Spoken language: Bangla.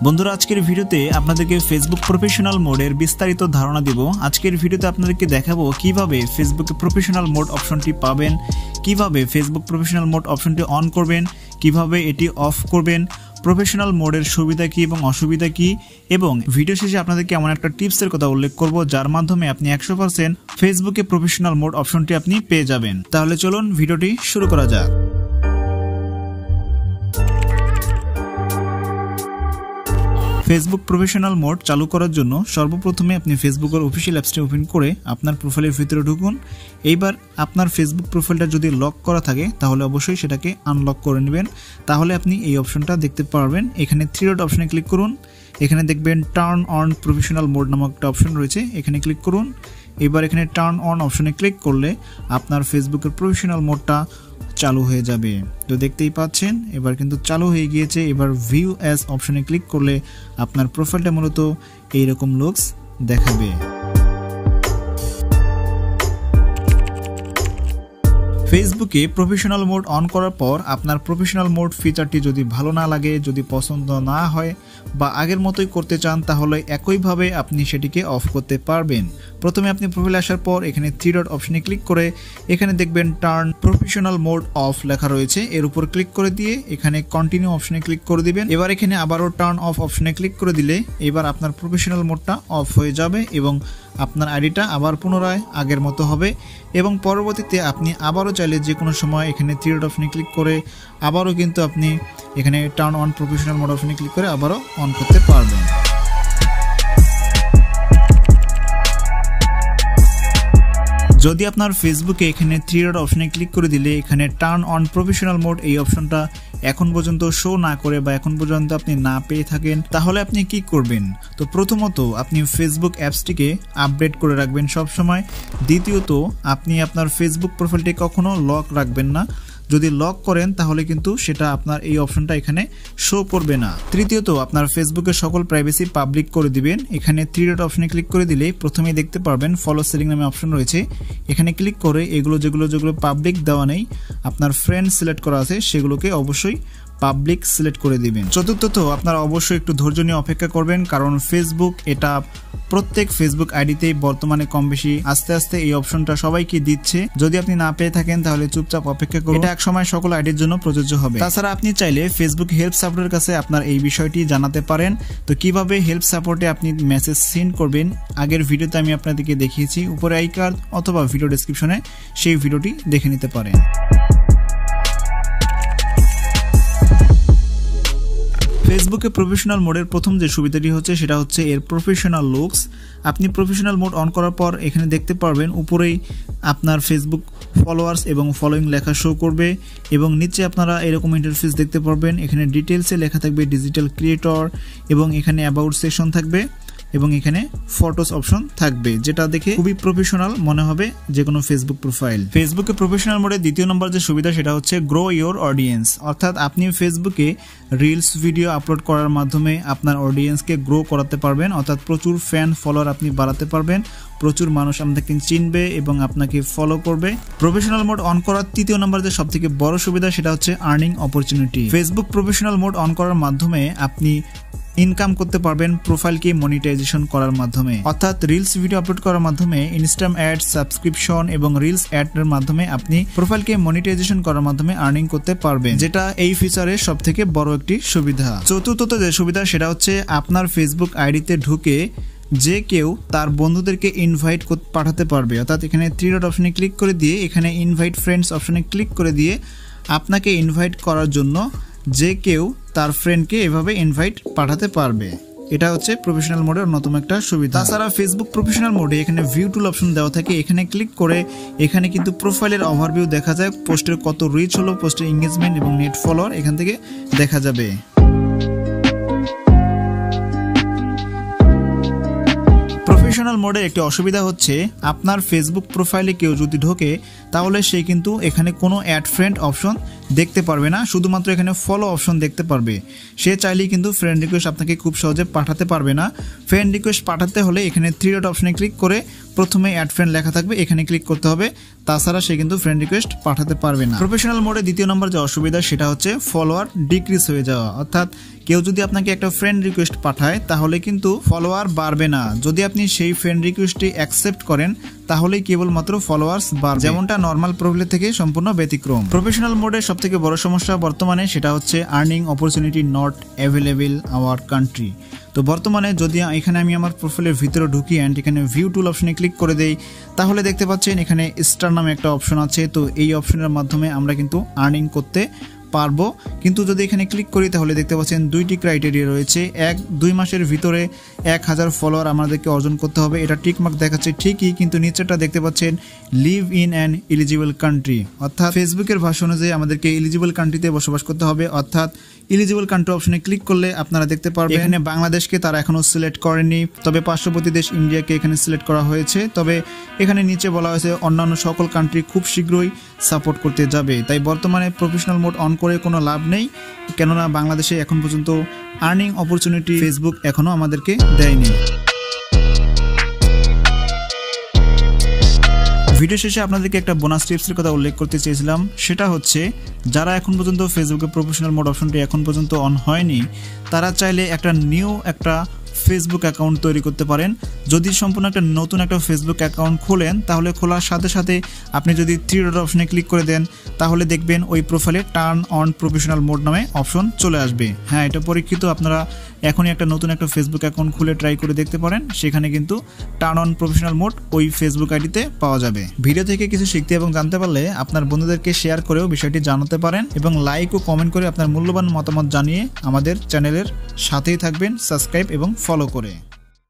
বন্ধুরা আজকের ভিডিওতে আপনাদেরকে ফেসবুক প্রফেশনাল মোডের বিস্তারিত ধারণা দিব। আজকের ভিডিওতে আপনাদেরকে দেখাবো কিভাবে ফেসবুকে প্রফেশনাল মোড অপশনটি পাবেন, কিভাবে ফেসবুক প্রফেশনাল মোড অপশনটি অন করবেন, কিভাবে এটি অফ করবেন, প্রফেশনাল মোডের সুবিধা কি এবং অসুবিধা কি, এবং ভিডিও শেষে আপনাদেরকে এমন একটা টিপসের কথা উল্লেখ করব যার মাধ্যমে আপনি 100% ফেসবুকে প্রফেশনাল মোড অপশনটি আপনি পেয়ে যাবেন। তাহলে চলুন ভিডিওটি শুরু করা যাক। ফেসবুক প্রফেশনাল মোড চালু করার জন্য সর্বপ্রথমে আপনি ফেসবুকের অফিসিয়াল অ্যাপসটি ওপেন করে আপনার প্রোফাইলের ভিতরে ঢুকুন। এইবার আপনার ফেসবুক প্রোফাইলটা যদি লক করা থাকে তাহলে অবশ্যই সেটাকে আনলক করে নেবেন, তাহলে আপনি এই অপশনটা দেখতে পারবেন। এখানে থ্রি ডট অপশনে ক্লিক করুন, এখানে দেখবেন টার্ন অন প্রফেশনাল মোড নামক একটা অপশন রয়েছে, এখানে ক্লিক করুন। এবার এখানে টার্ন অন অপশনে ক্লিক করলে আপনার ফেসবুকের প্রফেশনাল মোডটা চালু হয়ে যাবে। তো দেখতেই পাচ্ছেন এবার কিন্তু চালু হয়ে গিয়েছে। এবার ভিউ অ্যাজ অপশনে ক্লিক করলে আপনার প্রোফাইলটা মূলত এইরকম লুকস দেখাবে। ফেসবুকে প্রফেশনাল মোড অন করার পর আপনার প্রফেশনাল মোড ফিচারটি যদি ভালো না লাগে, যদি পছন্দ না হয় বা আগের মতোই করতে চান, তাহলে একইভাবে আপনি সেটিকে অফ করতে পারবেন। প্রথমে আপনি প্রোফাইলে আসার পর এখানে থ্রি ডট অপশনে ক্লিক করে এখানে দেখবেন টার্ন প্রফেশনাল মোড অফ লেখা রয়েছে, এর উপর ক্লিক করে দিয়ে এখানে কন্টিনিউ অপশনে ক্লিক করে দিবেন। এবার এখানে আবারও টার্ন অফ অপশনে ক্লিক করে দিলে এবার আপনার প্রফেশনাল মোডটা অফ হয়ে যাবে এবং আপনার আইডিটা আবার পুনরায় আগের মতো হবে। এবং পরবর্তীতে আপনি আবারও চাইলে যে কোনো সময় এখানে থ্রি ডট অপশনে ক্লিক করে আবারও কিন্তু আপনি এখানে টার্ন অন প্রফেশনাল মোড অপশনে ক্লিক করে আবারও অন করতে পারবেন। যদি আপনার ফেসবুকে এখানে থ্রি ডট অপশনে ক্লিক করে দিলে এখানে টার্ন অন প্রফেশনাল মোড এই অপশনটা এখন পর্যন্ত শো না করে বা এখন পর্যন্ত আপনি না পেয়ে থাকেন, তাহলে আপনি কি করবেন? তো প্রথমত আপনি ফেসবুক অ্যাপসটিকে আপডেট করে রাখবেন সব সময়। দ্বিতীয়ত আপনি আপনার ফেসবুক প্রোফাইলটি কখনো লক রাখবেন না, যদি লক করেন তাহলে কিন্তু সেটা আপনার এই অপশনটা এখানে শো করবে না। তৃতীয়ত আপনার ফেসবুকের সকল প্রাইভেসি পাবলিক করে দিবেন। এখানে থ্রি ডট অপশনে ক্লিক করে দিলে প্রথমেই দেখতে পারবেন ফলো সেটিং নামে অপশন রয়েছে, এখানে ক্লিক করে এগুলো যেগুলো পাবলিক দেওয়া নেই, আপনার ফ্রেন্ড সিলেক্ট করা আছে, সেগুলোকে অবশ্যই পাবলিক সিলেক্ট করে দিবেন। চতুর্থত আপনারা অবশ্যই একটু ধৈর্য নিয়ে অপেক্ষা করবেন, কারণ ফেসবুক এটা প্রত্যেক ফেসবুক আইডিতেই বর্তমানে কম বেশি আস্তে আস্তে এই অপশনটা সবাইকে দিচ্ছে। যদি আপনি না পেয়ে থাকেন তাহলে চুপচাপ অপেক্ষা করুন, এটা একসময় সকল আইডির জন্য প্রযোজ্য হবে। তাছাড়া আপনি চাইলে ফেসবুক হেল্প সাপোর্টের কাছে আপনার এই বিষয়টি জানাতে পারেন। তো কিভাবে হেল্প সাপোর্টে আপনি মেসেজ সেন্ড করবেন আগের ভিডিওতে আমি আপনাদেরকে দেখিয়েছি, উপরে আই কার্ড অথবা ভিডিও ডেসক্রিপশনে সেই ভিডিওটি দেখে নিতে পারেন। ফেসবুকে প্রফেশনাল মোডের প্রথম যে সুবিধাটি হচ্ছে সেটা হচ্ছে এর প্রফেশনাল লুকস। আপনি প্রফেশনাল মোড অন করার পর এখানে দেখতে পারবেন উপরেই আপনার ফেসবুক ফলোয়ার্স এবং ফলোইং লেখা শো করবে এবং নিচে আপনারা এরকম ইন্টারফেস দেখতে পারবেন। এখানে ডিটেলসে লেখা থাকবে ডিজিটাল ক্রিয়েটর এবং এখানে অ্যাবাউট সেকশন থাকবে এবং এখানে ফটোস অপশন থাকবে, যেটা দেখে খুবই প্রফেশনাল মনে হবে যে কোনো ফেসবুক প্রোফাইল। ফেসবুকে প্রফেশনাল মোডের দ্বিতীয় নম্বর যে সুবিধা সেটা হচ্ছে গ্রো ইওর অডিয়েন্স, অর্থাৎ আপনি ফেসবুকে রিলস ভিডিও আপলোড করার মাধ্যমে আপনার অডিয়েন্সকে গ্রো করাতে পারবেন, অর্থাৎ প্রচুর ফ্যান ফলোয়ার আপনি বাড়াতে পারবেন, প্রচুর মানুষ আপনাকে চিনবে এবং আপনাকে ফলো করবে। প্রফেশনাল মোড অন করার তৃতীয় নম্বর যে সবথেকে বড় সুবিধা সেটা হচ্ছে earning opportunity. Facebook professional mode on করার মাধ্যমে আপনি ইনকাম করতে পারবেন প্রোফাইলকে মনিটাইজেশন করার মাধ্যমে, অর্থাৎ রিলস ভিডিও আপলোড করার মাধ্যমে ইনস্টাগ্রাম অ্যাড, সাবস্ক্রিপশন এবং রিলস অ্যাড এর মাধ্যমে আপনি প্রোফাইলকে মনিটাইজেশন করার মাধ্যমে আর্নিং করতে পারবেন, যেটা এই ফিচারের সবথেকে বড় একটি সুবিধা। চতুর্থত যে সুবিধা সেটা হচ্ছে আপনার ফেসবুক আইডিতে ঢুকে যে কেউ তার বন্ধুদেরকে ইনভাইট পাঠাতে পারবে, অর্থাৎ এখানে থ্রি ডট অপশনে ক্লিক করে দিয়ে এখানে ইনভাইট ফ্রেন্ডস অপশনে ক্লিক করে দিয়ে আপনাকে ইনভাইট করার জন্য যে কেউ তার ফ্রেন্ডকে এভাবে ইনভাইট পাঠাতে পারবে। এটা হচ্ছে প্রফেশনাল মোডের অন্যতম একটা সুবিধা। তাছাড়া ফেসবুক প্রফেশনাল মোডে এখানে ভিউ টুল অপশন দেওয়া থাকে, এখানে ক্লিক করে এখানে কিন্তু প্রোফাইলের ওভারভিউ দেখা যায়, পোস্টের কত রিচ হলো, পোস্টের এঙ্গেজমেন্ট এবং নেট ফলোয়ার এখান থেকে দেখা যাবে। প্রফেশনাল মোডের একটি অসুবিধা হচ্ছে আপনার ফেসবুক প্রোফাইলে কেউ যদি ঢোকে তাহলে সে কিন্তু এখানে কোনো অ্যাড ফ্রেন্ড অপশন দেখতে পারবে না, শুধুমাত্র এখানে ফলো অপশন দেখতে পারবে। সে চাইলেই কিন্তু ফ্রেন্ড রিকোয়েস্ট আপনাকে খুব সহজে পাঠাতে পারবে না। ফ্রেন্ড রিকোয়েস্ট পাঠাতে হলে এখানে থ্রি ডট অপশনে ক্লিক করে প্রথমে অ্যাড ফ্রেন্ড লেখা থাকবে, এখানে ক্লিক করতে হবে, তাছাড়া সে কিন্তু ফ্রেন্ড রিকোয়েস্ট পাঠাতে পারবে না। প্রফেশনাল মোডে দ্বিতীয় নম্বর যে অসুবিধা সেটা হচ্ছে ফলোয়ার ডিক্রিজ হয়ে যাওয়া, অর্থাৎ কেউ যদি আপনাকে একটা ফ্রেন্ড রিকোয়েস্ট পাঠায় তাহলে কিন্তু ফলোয়ার বাড়বে না। যদি আপনি সেই ফ্রেন্ড রিকোয়েস্টটি অ্যাকসেপ্ট করেন তাহলেই কেবলমাত্র ফলোয়ার্স বাড়বে, যেমনটা নর্মাল প্রোফাইল থেকে সম্পূর্ণ ব্যতিক্রম। প্রফেশনাল মোডের সবথেকে বড় সমস্যা বর্তমানে সেটা হচ্ছে earning opportunity not available our country. তো বর্তমানে যদি এখানে আমি আমার প্রোফাইলের ভিতরে ঢুকি অ্যান্ড এখানে ভিউ টুল অপশনে ক্লিক করে দেই, তাহলে দেখতে পাচ্ছেন এখানে স্টার নামে একটা অপশন আছে। তো এই অপশনের মাধ্যমে আমরা কিন্তু আর্নিং করতে পারবো, কিন্তু যদি এখানে ক্লিক করি তাহলে দেখতে পাচ্ছেন দুইটি ক্রাইটেরিয়া রয়েছে। 2 মাসের ভিতরে 1000 ফলোয়ার আমাদেরকে অর্জন করতে হবে, এটা টিকমার্ক দেখাচ্ছে ঠিকই, কিন্তু নিচেরটা দেখতে পাচ্ছেন live in an eligible country, অর্থাৎ ফেসবুকের ভাষা অনুযায়ী আমাদেরকে এলিজিবল কান্ট্রিতে বসবাস করতে হবে। অর্থাৎ এলিজিবল কান্ট্রি অপশনে ক্লিক করলে আপনারা দেখতে পারবেন এখানে বাংলাদেশকে তারা এখনো সিলেক্ট করেনি, তবে পার্শ্ববর্তী দেশ ইন্ডিয়াকে এখানে সিলেক্ট করা হয়েছে। তবে এখানে নিচে বলা হয়েছে অন্যান্য সকল কান্ট্রি খুব শীঘ্রই সাপোর্ট করতে যাবে। তাই বর্তমানে প্রফেশনাল মোড অন করে কোনো লাভ নেই, কেননা বাংলাদেশে এখন পর্যন্ত আর্নিং অপরচুনিটি ফেসবুক এখনো আমাদেরকে দেয়নি। ভিডিও শেষে আপনাদেরকে একটা বোনাস টিপসের কথা উল্লেখ করতে চেয়েছিলাম, সেটা হচ্ছে যারা এখন পর্যন্ত ফেসবুকে প্রফেশনাল মোড অপশনটি এখন পর্যন্ত অন হয়নি তারা চাইলে একটা নিউ একটা ফেসবুক অ্যাকাউন্ট তৈরি করতে পারেন। যদি সম্পূর্ণ একটা নতুন একটা ফেসবুক অ্যাকাউন্ট খোলেন তাহলে খোলার সাথে সাথে আপনি যদি 3 ডট অপশনে ক্লিক করে দেন তাহলে দেখবেন ওই প্রোফাইলে টার্ন অন প্রফেশনাল মোড নামে অপশন চলে আসবে। হ্যাঁ, এটা পরীক্ষিত, আপনারা এখনই একটা নতুন একটা ফেসবুক অ্যাকাউন্ট খুলে ট্রাই করে দেখতে পারেন, সেখানে কিন্তু টার্ন অন প্রফেশনাল মোড ওই ফেসবুক আইডিতে পাওয়া যাবে। ভিডিও থেকে কিছু শিখতে এবং জানতে পারলে আপনার বন্ধুদেরকে শেয়ার করেও বিষয়টি জানাতে পারেন এবং লাইক ও কমেন্ট করে আপনার মূল্যবান মতামত জানিয়ে আমাদের চ্যানেলের সাথেই থাকবেন সাবস্ক্রাইব এবং ফলো করে।